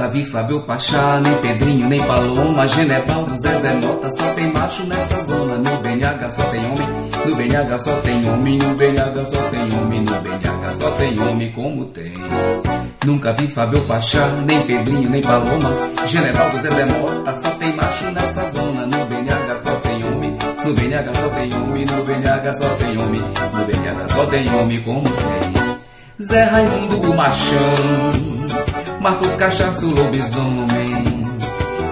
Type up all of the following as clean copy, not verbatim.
Nunca vi Fábio Pachá, nem Pedrinho, nem Paloma, Genebaldo, Zezé Mota, só tem macho nessa zona. No BNH só tem homem, no BNH só tem homem, no BNH só tem homem, no BNH só tem homem como tem. Nunca vi Fábio Pachá, nem Pedrinho, nem Paloma, Genebaldo, Zezé Mota, só tem macho nessa zona. No BNH só tem homem, no BNH só tem homem, no BNH só tem homem, no BNH só tem homem como tem. Zé Raimundo, o machão, Marco Cachaço, lobisomem,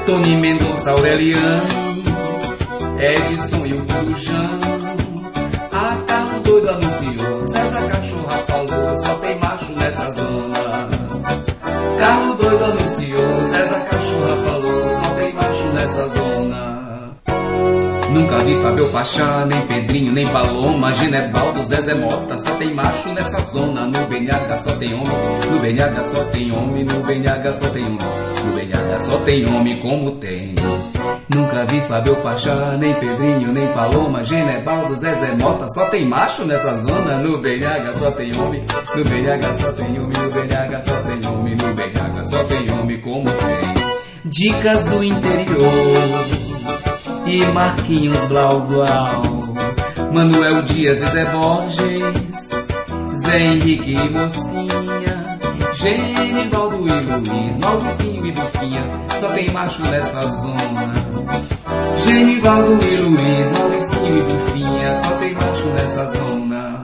Tony Mendonça, Aureliano, Edson e o Corujão. A Carlos doido anunciou, César Cachorra falou, só tem macho nessa zona. Carlos doido anunciou, César Cachorra falou, só tem macho nessa zona. Nunca vi Fábio Pachá, nem Pedrinho, nem Paloma, Genebaldo, Zezé Mota, só tem macho nessa zona. No BNH só tem homem, no BNH só tem homem, no BNH só tem homem, no BNH só tem homem como tem. Nunca vi Fábio Pachá, nem Pedrinho, nem Paloma, Genebaldo, Zezé Mota, só tem macho nessa zona. No BNH só tem homem, no BNH só tem homem, no BNH só tem homem, no BNH só tem homem como tem. Dicas do interior e Marquinhos Blau Blau, Manuel Dias e Zé Borges, Zé Henrique e Mocinha, Genivaldo e Luiz, Mauricinho e Bufinha, só tem macho nessa zona. Genivaldo e Luiz, Mauricinho e Bufinha, só tem macho nessa zona.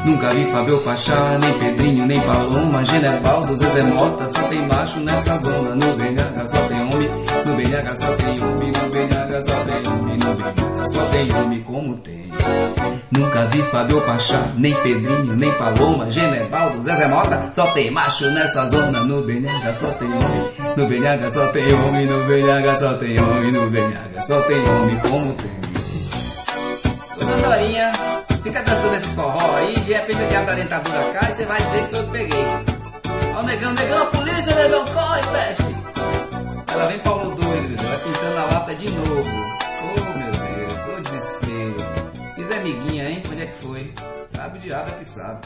Nunca vi Fábio Pachá, nem Pedrinho, nem Paloma, Genebaldo, Zezé Mota, só tem macho nessa zona. No BNH só tem homem, no BNH só tem homem, no BNH só tem homem, no BNH só tem homem como tem. Nunca vi Fábio Pachá, nem Pedrinho, nem Paloma, Genebaldo, Zezé Mota, só tem macho nessa zona. No BNH só tem homem, no BNH só tem homem, no BNH só tem homem, no BNH só tem homem como tem. Ô Dorinha, fica dançando esse forró aí, de repente a diabo da dentadura cai e você vai dizer que eu peguei. Ó negão, negão, a polícia, negão, corre, peste. Ela vem Paulo doido, meu Deus, vai pintando a lata de novo. Oh meu Deus, ô desespero. Fiz amiguinha, hein? Onde é que foi? Sabe o diabo é que sabe.